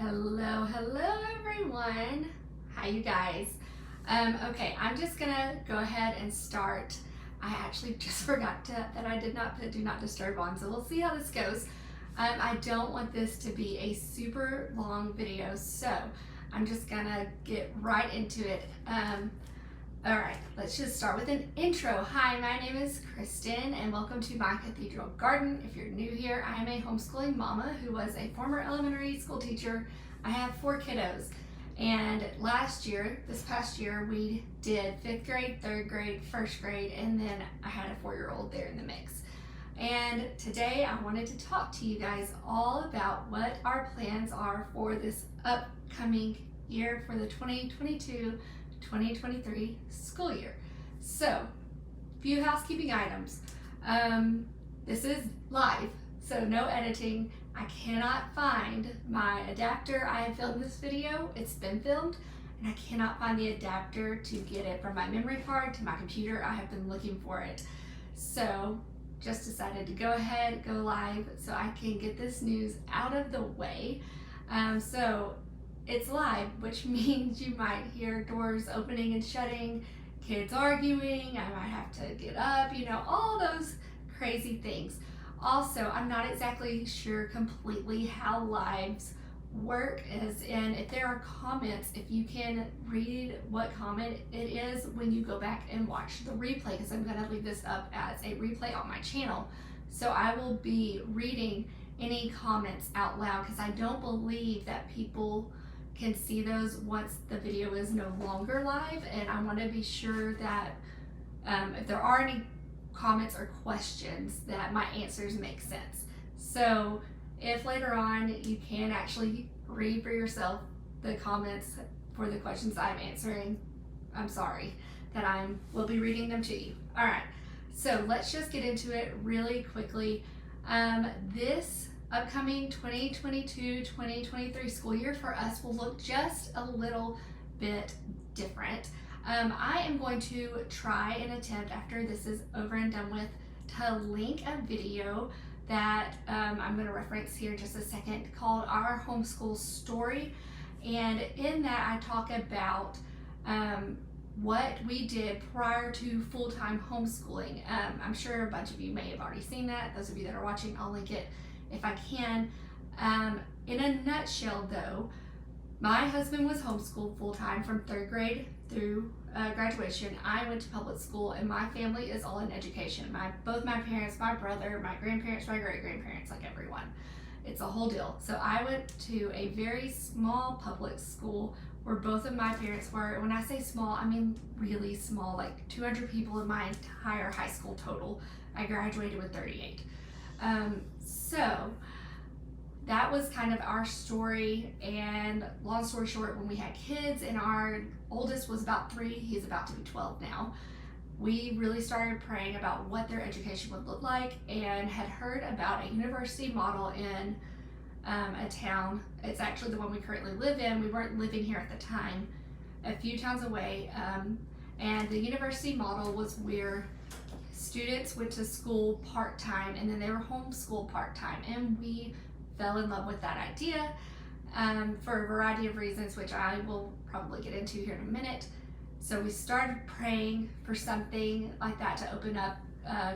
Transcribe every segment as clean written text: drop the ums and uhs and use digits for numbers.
Hello everyone. How you guys? Okay, I'm just gonna go ahead and start. I actually just forgot that I did not put do not disturb on, so we'll see how this goes. I don't want this to be a super long video, so I'm just gonna get right into it. All right, let's just start with an intro. Hi, my name is Kristen and welcome to my Cathedral Garden. If you're new here, I am a homeschooling mama who was a former elementary school teacher. I have 4 kiddos, and this past year, we did 5th grade, 3rd grade, 1st grade, and then I had a 4-year-old there in the mix. And today I wanted to talk to you guys all about what our plans are for this upcoming year for the 2022-2023 school year. So, few housekeeping items. This is live, so no editing. I cannot find my adapter. I have filmed this video, it's been filmed, and I cannot find the adapter to get it from my memory card to my computer. I have been looking for it. So, just decided to go ahead, go live, so I can get this news out of the way. So, it's live, which means you might hear doors opening and shutting, kids arguing, I might have to get up, all those crazy things. Also, I'm not exactly sure completely how lives work, as in if there are comments, if you can read what comment it is when you go back and watch the replay, because I'm going to leave this up as a replay on my channel. So I will be reading any comments out loud, because I don't believe that people can see those once the video is no longer live, and I want to be sure that if there are any comments or questions that my answers make sense. So if later on you can actually read for yourself the comments for the questions I'm answering, I'm sorry that will be reading them to you. All right, so let's just get into it really quickly. This upcoming 2022-2023 school year for us will look just a little bit different. I am going to try and attempt, after this is over and done with, to link a video that I'm going to reference here in just a second, called Our Homeschool Story. And in that I talk about what we did prior to full-time homeschooling. I'm sure a bunch of you may have already seen that. Those of you that are watching, I'll link it if I can. In a nutshell though, my husband was homeschooled full-time from 3rd grade through graduation. I went to public school, and my family is all in education. Both my parents, my brother, my grandparents, my great-grandparents, like everyone. It's a whole deal. So I went to a very small public school where both of my parents were. When I say small, I mean really small, like 200 people in my entire high school total. I graduated with 38. So that was kind of our story, and long story short, when we had kids and our oldest was about 3, he's about to be 12 now, we really started praying about what their education would look like, and had heard about a university model in a town. It's actually the one we currently live in. We weren't living here at the time, a few towns away, and the university model was where students went to school part-time and then they were homeschooled part-time, and we fell in love with that idea for a variety of reasons, which I will probably get into here in a minute. So we started praying for something like that to open up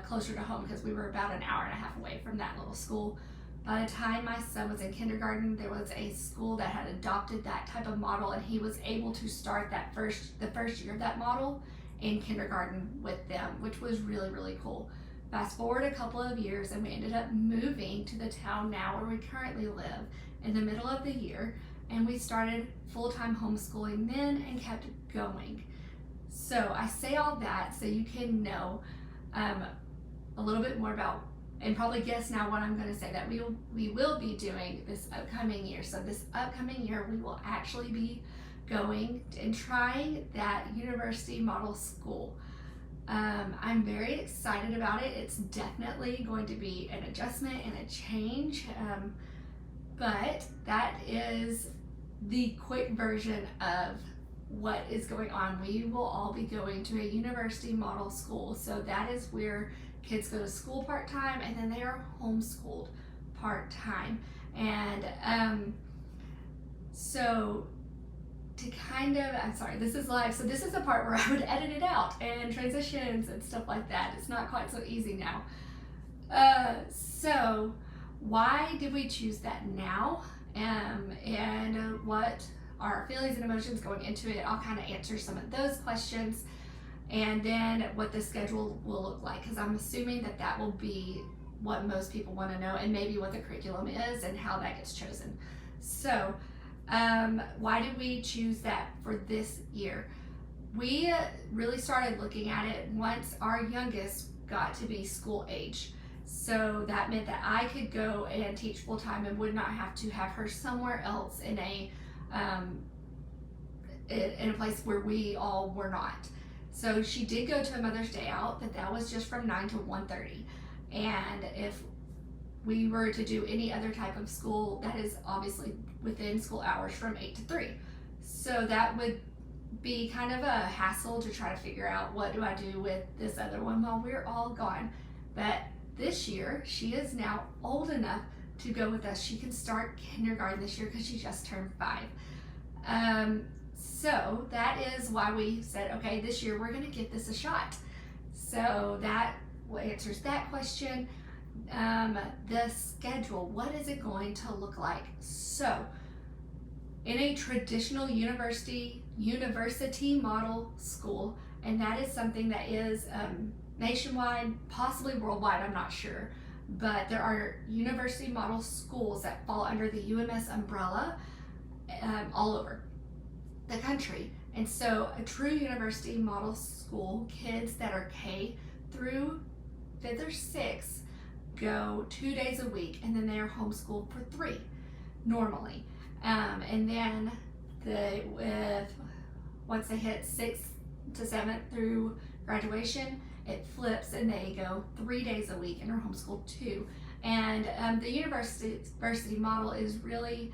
closer to home, because we were about an hour and a half away from that little school. By the time my son was in kindergarten, there was a school that had adopted that type of model, and he was able to start the first year of that model in kindergarten with them, which was really, really cool. Fast forward a couple of years, and we ended up moving to the town now where we currently live in the middle of the year, and we started full-time homeschooling then and kept going. So I say all that so you can know a little bit more about, and probably guess now what I'm going to say, that we will be doing this upcoming year. So this upcoming year we will actually be going and trying that university model school. I'm very excited about it. It's definitely going to be an adjustment and a change, but that is the quick version of what is going on. We will all be going to a university model school, so that is where kids go to school part-time and then they are homeschooled part-time. And So to kind of, I'm sorry, this is live, so this is the part where I would edit it out and transitions and stuff like that. It's not quite so easy now. So why did we choose that now? And what are our feelings and emotions going into it? I'll kind of answer some of those questions, and then what the schedule will look like, because I'm assuming that that will be what most people want to know, and maybe what the curriculum is and how that gets chosen. So why did we choose that for this year? We really started looking at it once our youngest got to be school age. So that meant that I could go and teach full time and would not have to have her somewhere else in a place where we all were not. So she did go to a Mother's Day out, but that was just from 9 to 1:30. And if we were to do any other type of school, that is obviously within school hours from 8 to 3. So that would be kind of a hassle to try to figure out, what do I do with this other one while we're all gone. But this year, she is now old enough to go with us. She can start kindergarten this year because she just turned 5. So that is why we said, okay, this year we're going to give this a shot. So that answers that question. The schedule, what is it going to look like? So in a traditional university model school, and that is something that is nationwide, possibly worldwide, I'm not sure, but there are university model schools that fall under the UMS umbrella all over the country. And so a true university model school, kids that are K through 5th or 6th go 2 days a week, and then they are homeschooled for 3 normally. And then once they hit 6th to 7th through graduation, it flips and they go 3 days a week and are homeschooled 2. And the university model is really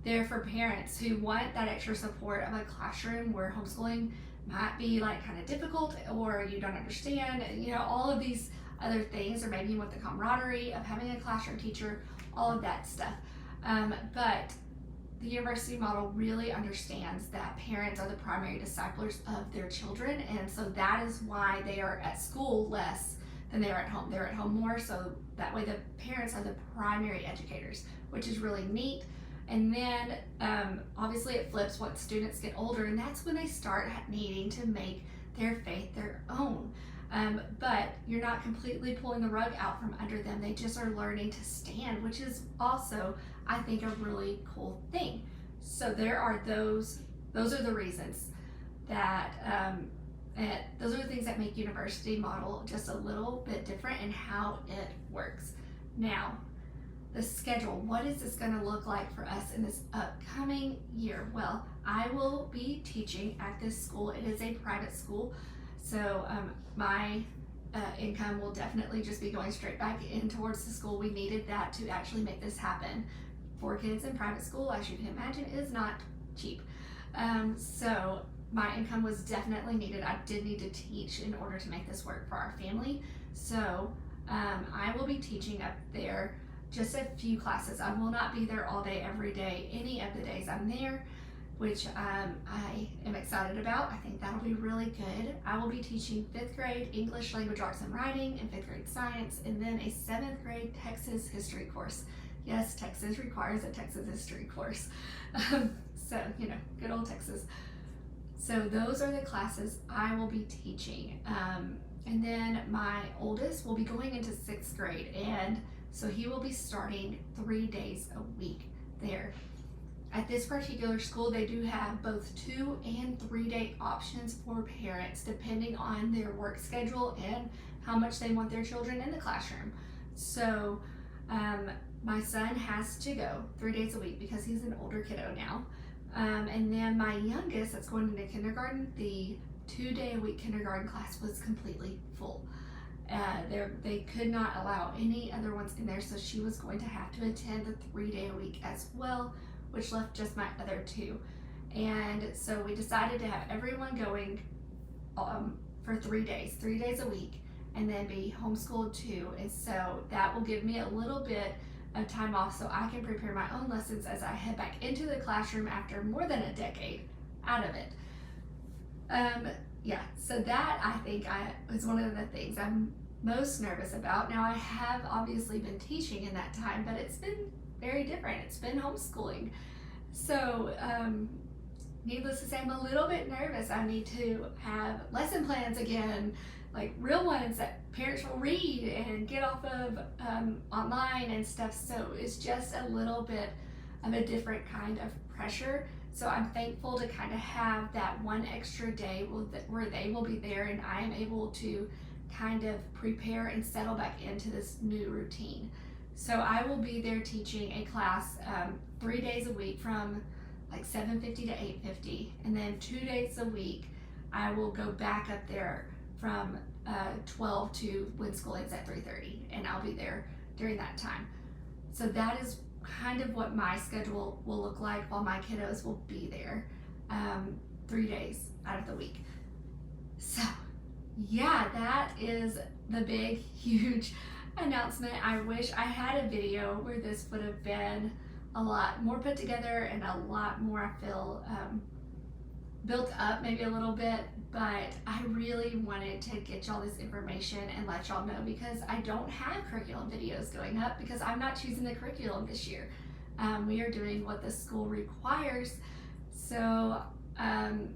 there for parents who want that extra support of a classroom where homeschooling might be like kind of difficult, or you don't understand, all of these other things, or maybe you want the camaraderie of having a classroom teacher, all of that stuff. But the university model really understands that parents are the primary disciplers of their children, and so that is why they are at school less than they are at home. They're at home more, so that way the parents are the primary educators, which is really neat. And then obviously it flips once students get older, and that's when they start needing to make their faith their own. But you're not completely pulling the rug out from under them. They just are learning to stand, which is also, I think, a really cool thing. So there are those are the reasons that those are the things that make university model just a little bit different in how it works. Now, the schedule, what is this going to look like for us in this upcoming year? Well, I will be teaching at this school. It is a private school, so my income will definitely just be going straight back in towards the school. We needed that to actually make this happen. 4 kids in private school, as you can imagine, is not cheap. So my income was definitely needed. I did need to teach in order to make this work for our family. So I will be teaching up there just a few classes. I will not be there all day, every day, any of the days I'm there, which I am excited about. I think that'll be really good. I will be teaching 5th grade English, Language Arts and Writing, and 5th grade Science, and then a 7th grade Texas history course. Yes, Texas requires a Texas history course. So, good old Texas. So those are the classes I will be teaching. And then my oldest will be going into 6th grade, and so he will be starting 3 days a week there. At this particular school, they do have both 2 and 3 day options for parents, depending on their work schedule and how much they want their children in the classroom. So my son has to go 3 days a week because he's an older kiddo now. And then my youngest, that's going into kindergarten, the 2 day a week kindergarten class was completely full. They could not allow any other ones in there, so she was going to have to attend the 3 day a week as well, which left just my other 2. And so we decided to have everyone going for 3 days a week, and then be homeschooled too. And so that will give me a little bit of time off so I can prepare my own lessons as I head back into the classroom after more than a decade out of it. So that I think was one of the things I'm most nervous about. Now, I have obviously been teaching in that time, but it's been very different. It's been homeschooling. So, needless to say, I'm a little bit nervous. I need to have lesson plans again, like real ones that parents will read and get off of online and stuff. So it's just a little bit of a different kind of pressure. So I'm thankful to kind of have that one extra day where they will be there and I am able to kind of prepare and settle back into this new routine. So I will be there teaching a class 3 days a week from like 7:50 to 8:50, and then 2 days a week I will go back up there from 12 to when school ends at 3:30, and I'll be there during that time. So that is kind of what my schedule will look like while my kiddos will be there 3 days out of the week. So yeah, that is the big, huge announcement. I wish I had a video where this would have been a lot more put together and a lot more, I feel, built up maybe a little bit, but I really wanted to get y'all this information and let y'all know because I don't have curriculum videos going up because I'm not choosing the curriculum this year. We are doing what the school requires, so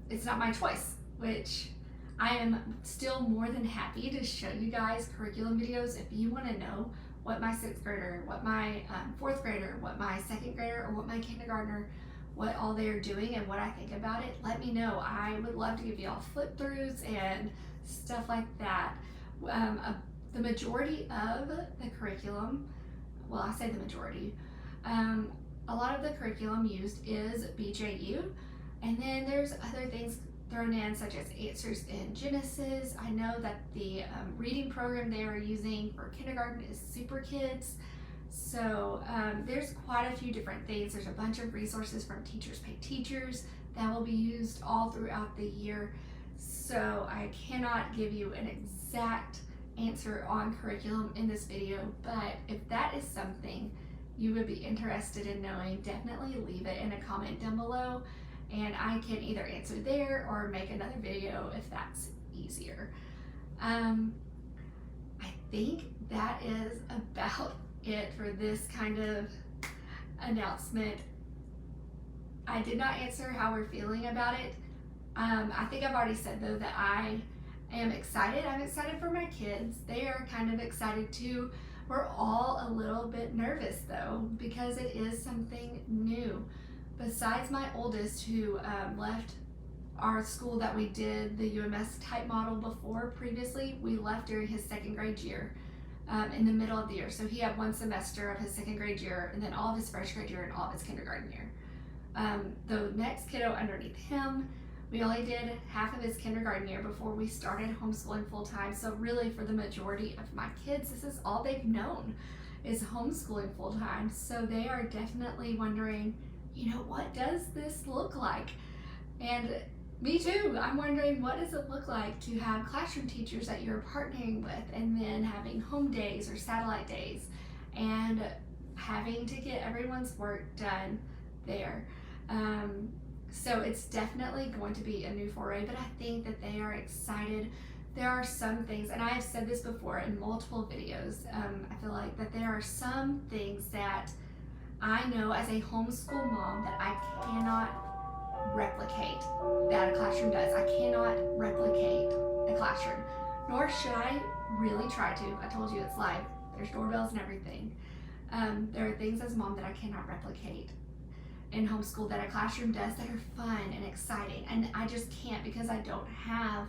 it's not my choice, which I am still more than happy to show you guys curriculum videos if you want to know what my 6th grader, what my 4th grader, what my 2nd grader, or what my kindergartner, what all they're doing and what I think about it. Let me know. I would love to give you all flip throughs and stuff like that. The majority of the curriculum, well, I say the majority, a lot of the curriculum used is BJU, and then there's other things thrown in such as answers in Genesis. I know that the reading program they are using for kindergarten is Super Kids. So there's quite a few different things. There's a bunch of resources from Teachers Pay Teachers that will be used all throughout the year. So I cannot give you an exact answer on curriculum in this video, but if that is something you would be interested in knowing, definitely leave it in a comment down below and I can either answer there or make another video if that's easier. I think that is about it for this kind of announcement. I did not answer how we're feeling about it. I think I've already said though that I am excited. I'm excited for my kids. They are kind of excited too. We're all a little bit nervous though because it is something new. Besides my oldest who left our school that we did the UMS type model before previously, we left during his 2nd grade year in the middle of the year. So he had 1 semester of his 2nd grade year and then all of his 1st grade year and all of his kindergarten year. The next kiddo underneath him, we only did half of his kindergarten year before we started homeschooling full time. So really for the majority of my kids, this is all they've known is homeschooling full time. So they are definitely wondering, you know, what does this look like? And me too, I'm wondering what does it look like to have classroom teachers that you're partnering with and then having home days or satellite days and having to get everyone's work done there. So it's definitely going to be a new foray, but I think that they are excited. There are some things, and I have said this before in multiple videos, I feel like that there are some things that I know as a homeschool mom that I cannot replicate that a classroom does. I cannot replicate a classroom, nor should I really try to. I told you it's live. There's doorbells and everything. There are things as a mom that I cannot replicate in homeschool that a classroom does that are fun and exciting, and I just can't because I don't have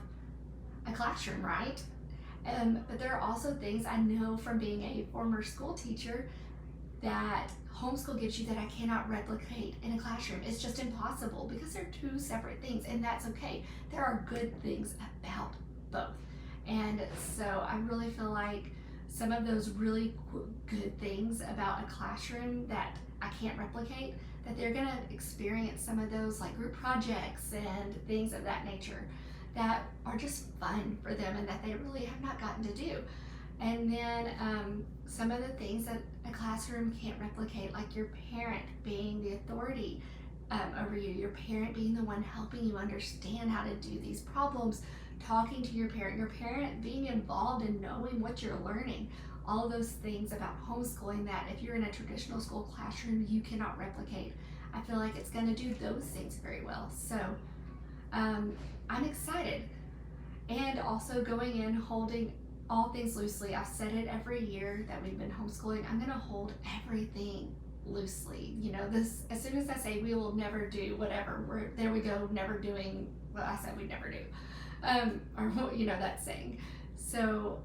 a classroom, right? But there are also things I know from being a former school teacher that homeschool gives you that I cannot replicate in a classroom. It's just impossible because they're 2 separate things, and that's okay. There are good things about both. And so I really feel like some of those really good things about a classroom that I can't replicate, that they're gonna experience some of those like group projects and things of that nature that are just fun for them and that they really have not gotten to do. And then some of the things that a classroom can't replicate, like your parent being the authority over you, your parent being the one helping you understand how to do these problems, talking to your parent being involved in knowing what you're learning. All of those things about homeschooling that if you're in a traditional school classroom, you cannot replicate. I feel like it's going to do those things very well. So I'm excited. And also going in, holding all things loosely. I've said it every year that we've been homeschooling. I'm going to hold everything loosely. You know, this, as soon as I say we will never do whatever, there we go, never doing what I said we'd never do. Or, you know, that saying. So,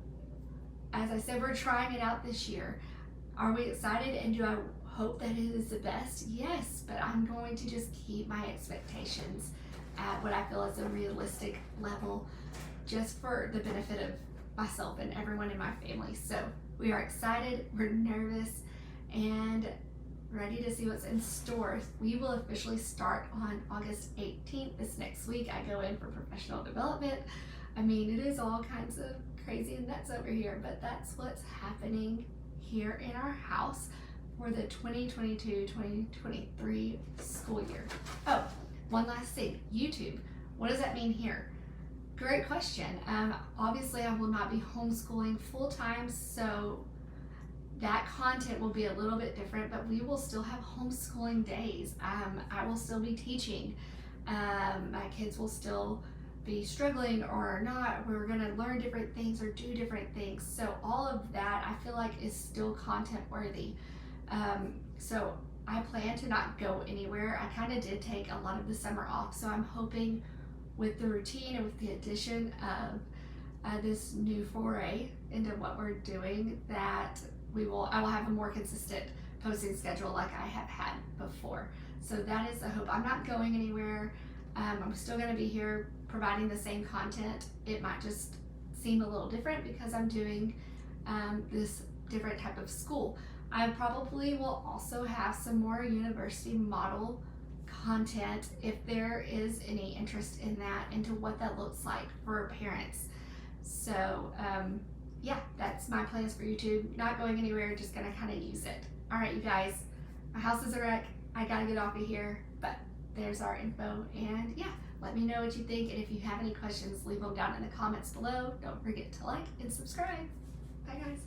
as I said, we're trying it out this year. Are we excited, and do I hope that it is the best? Yes, but I'm going to just keep my expectations at what I feel is a realistic level, just for the benefit of myself and everyone in my family. So we are excited, we're nervous, and ready to see what's in store. We will officially start on August 18th. This next week I go in for professional development. I mean, it is all kinds of crazy and nuts over here, but that's what's happening here in our house for the 2022-2023 school year. Oh, one last thing, YouTube. What does that mean here? Great question. Obviously I will not be homeschooling full-time, so that content will be a little bit different, but we will still have homeschooling days. I will still be teaching. My kids will still be struggling or not. We're going to learn different things or do different things. So all of that I feel like is still content worthy. So I plan to not go anywhere. I kind of did take a lot of the summer off, so I'm hoping with the routine and with the addition of this new foray into what we're doing that I will have a more consistent posting schedule like I have had before. So that is the hope. I'm not going anywhere. I'm still going to be here providing the same content. It might just seem a little different because I'm doing this different type of school. I probably will also have some more university model content if there is any interest in that, into what that looks like for parents. So yeah, that's my plans for YouTube. Not going anywhere, just gonna kind of use it. All right, you guys, my house is a wreck. I gotta get off of here, but there's our info, and yeah, let me know what you think, and if you have any questions, leave them down in the comments below. Don't forget to like and subscribe. Bye guys.